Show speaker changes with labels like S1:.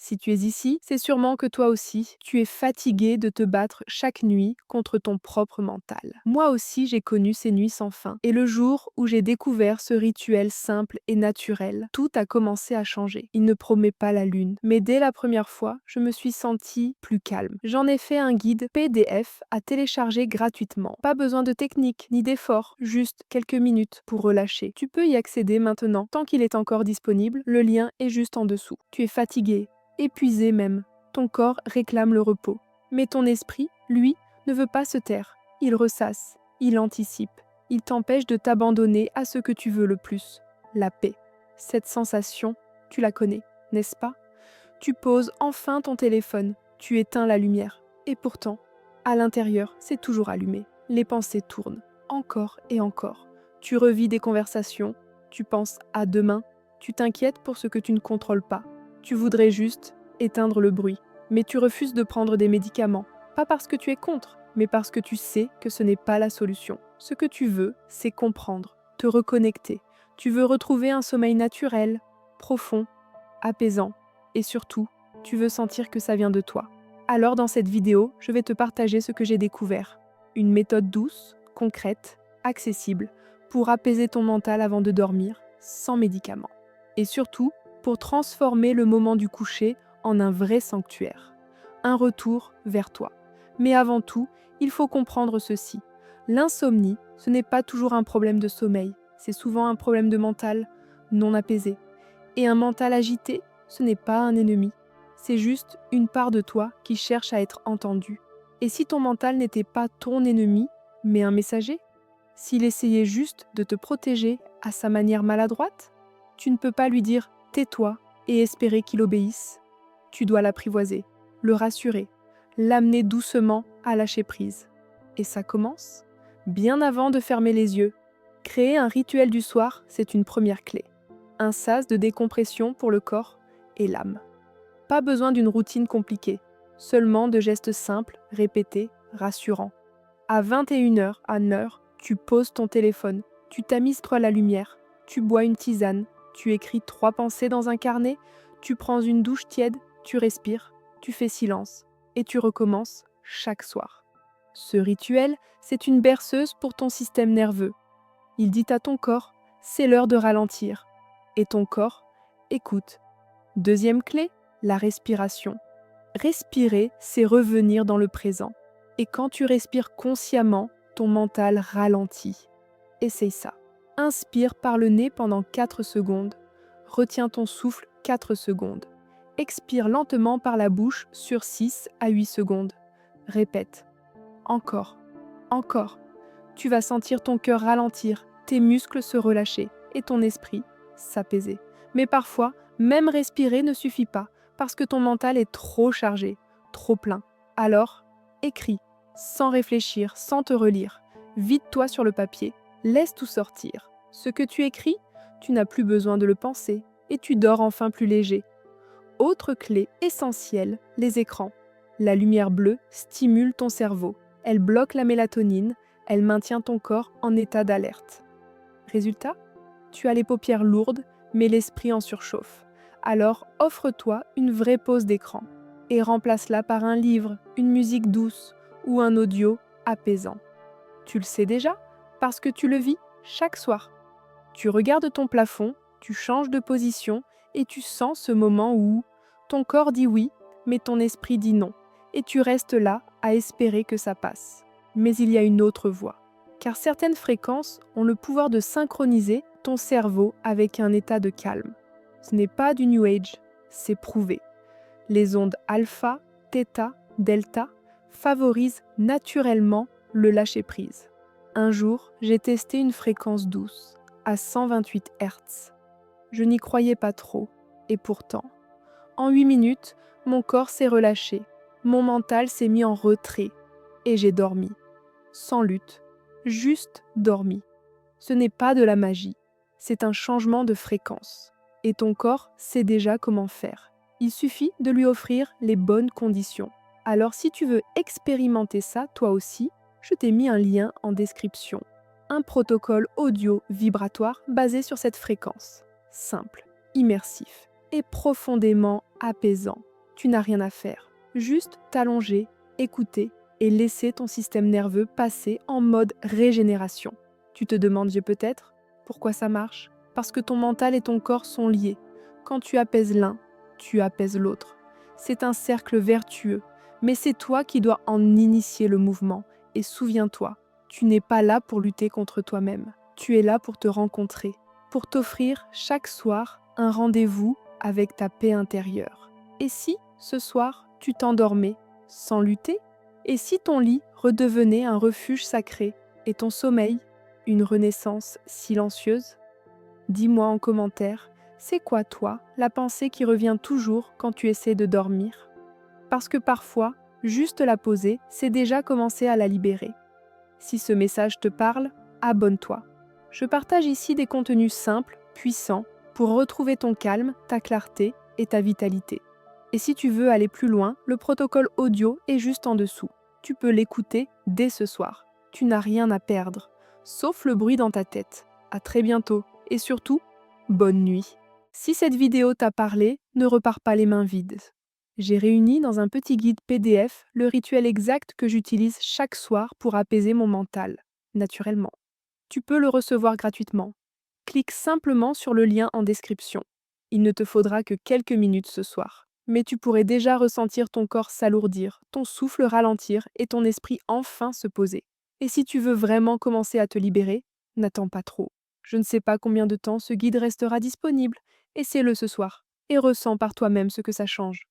S1: Si tu es ici, c'est sûrement que toi aussi, tu es fatigué de te battre chaque nuit contre ton propre mental. Moi aussi, j'ai connu ces nuits sans fin. Et le jour où j'ai découvert ce rituel simple et naturel, tout a commencé à changer. Il ne promet pas la lune, mais dès la première fois, je me suis sentie plus calme. J'en ai fait un guide PDF à télécharger gratuitement. Pas besoin de technique ni d'effort, juste quelques minutes pour relâcher. Tu peux y accéder maintenant, tant qu'il est encore disponible, le lien est juste en dessous. Tu es fatigué, épuisé même. Ton corps réclame le repos. Mais ton esprit, lui, ne veut pas se taire. Il ressasse, il anticipe, il t'empêche de t'abandonner à ce que tu veux le plus, la paix. Cette sensation, tu la connais, n'est-ce pas? Tu poses enfin ton téléphone, tu éteins la lumière. Et pourtant, à l'intérieur, c'est toujours allumé. Les pensées tournent, encore et encore. Tu revis des conversations, tu penses à demain, tu t'inquiètes pour ce que tu ne contrôles pas. Tu voudrais juste éteindre le bruit, mais tu refuses de prendre des médicaments, pas parce que tu es contre, mais parce que tu sais que ce n'est pas la solution. Ce que tu veux, c'est comprendre, te reconnecter. Tu veux retrouver un sommeil naturel, profond, apaisant, et surtout, tu veux sentir que ça vient de toi. Alors dans cette vidéo, je vais te partager ce que j'ai découvert. Une méthode douce, concrète, accessible, pour apaiser ton mental avant de dormir, sans médicaments. Et surtout, pour transformer le moment du coucher en un vrai sanctuaire. Un retour vers toi. Mais avant tout, il faut comprendre ceci. L'insomnie, ce n'est pas toujours un problème de sommeil, c'est souvent un problème de mental non apaisé. Et un mental agité, ce n'est pas un ennemi, c'est juste une part de toi qui cherche à être entendue. Et si ton mental n'était pas ton ennemi, mais un messager? S'il essayait juste de te protéger à sa manière maladroite? Tu ne peux pas lui dire « tais-toi » et espérer qu'il obéisse. Tu dois l'apprivoiser, le rassurer, l'amener doucement à lâcher prise. Et ça commence bien avant de fermer les yeux. Créer un rituel du soir, c'est une première clé. Un sas de décompression pour le corps et l'âme. Pas besoin d'une routine compliquée, seulement de gestes simples, répétés, rassurants. À 21h, à 9h, tu poses ton téléphone, tu tamises-toi la lumière, tu bois une tisane, tu écris 3 pensées dans un carnet, tu prends une douche tiède, tu respires, tu fais silence et tu recommences chaque soir. Ce rituel, c'est une berceuse pour ton système nerveux. Il dit à ton corps, c'est l'heure de ralentir. Et ton corps, écoute. Deuxième clé, la respiration. Respirer, c'est revenir dans le présent. Et quand tu respires consciemment, ton mental ralentit. Essaye ça. Inspire par le nez pendant 4 secondes. Retiens ton souffle 4 secondes. Expire lentement par la bouche sur 6 à 8 secondes. Répète. Encore. Encore. Tu vas sentir ton cœur ralentir, tes muscles se relâcher et ton esprit s'apaiser. Mais parfois, même respirer ne suffit pas parce que ton mental est trop chargé, trop plein. Alors, écris, sans réfléchir, sans te relire. Vide-toi sur le papier, laisse tout sortir. Ce que tu écris, tu n'as plus besoin de le penser et tu dors enfin plus léger. Autre clé essentielle, les écrans. La lumière bleue stimule ton cerveau. Elle bloque la mélatonine, elle maintient ton corps en état d'alerte. Résultat, tu as les paupières lourdes, mais l'esprit en surchauffe. Alors offre-toi une vraie pause d'écran et remplace-la par un livre, une musique douce ou un audio apaisant. Tu le sais déjà parce que tu le vis chaque soir. Tu regardes ton plafond, tu changes de position et tu sens ce moment où ton corps dit oui, mais ton esprit dit non. Et tu restes là à espérer que ça passe. Mais il y a une autre voie. Car certaines fréquences ont le pouvoir de synchroniser ton cerveau avec un état de calme. Ce n'est pas du New Age, c'est prouvé. Les ondes alpha, theta, delta favorisent naturellement le lâcher-prise. Un jour, j'ai testé une fréquence douce, à 128 Hz. Je n'y croyais pas trop, et pourtant, en 8 minutes, mon corps s'est relâché, mon mental s'est mis en retrait, et j'ai dormi. Sans lutte, juste dormi. Ce n'est pas de la magie, c'est un changement de fréquence. Et ton corps sait déjà comment faire. Il suffit de lui offrir les bonnes conditions. Alors si tu veux expérimenter ça toi aussi, je t'ai mis un lien en description. Un protocole audio vibratoire basé sur cette fréquence. Simple, immersif et profondément apaisant. Tu n'as rien à faire. Juste t'allonger, écouter et laisser ton système nerveux passer en mode régénération. Tu te demandes peut-être pourquoi ça marche? Parce que ton mental et ton corps sont liés. Quand tu apaises l'un, tu apaises l'autre. C'est un cercle vertueux, mais c'est toi qui dois en initier le mouvement. Et souviens-toi, tu n'es pas là pour lutter contre toi-même. Tu es là pour te rencontrer, pour t'offrir chaque soir un rendez-vous avec ta paix intérieure. Et si, ce soir, tu t'endormais sans lutter? Et si ton lit redevenait un refuge sacré et ton sommeil une renaissance silencieuse? Dis-moi en commentaire, c'est quoi toi la pensée qui revient toujours quand tu essaies de dormir? Parce que parfois, juste la poser, c'est déjà commencer à la libérer. Si ce message te parle, abonne-toi. Je partage ici des contenus simples, puissants, pour retrouver ton calme, ta clarté et ta vitalité. Et si tu veux aller plus loin, le protocole audio est juste en dessous. Tu peux l'écouter dès ce soir. Tu n'as rien à perdre, sauf le bruit dans ta tête. À très bientôt et surtout, bonne nuit. Si cette vidéo t'a parlé, ne repars pas les mains vides. J'ai réuni dans un petit guide PDF le rituel exact que j'utilise chaque soir pour apaiser mon mental, naturellement. Tu peux le recevoir gratuitement. Clique simplement sur le lien en description. Il ne te faudra que quelques minutes ce soir. Mais tu pourrais déjà ressentir ton corps s'alourdir, ton souffle ralentir et ton esprit enfin se poser. Et si tu veux vraiment commencer à te libérer, n'attends pas trop. Je ne sais pas combien de temps ce guide restera disponible. Essaie-le ce soir et ressens par toi-même ce que ça change.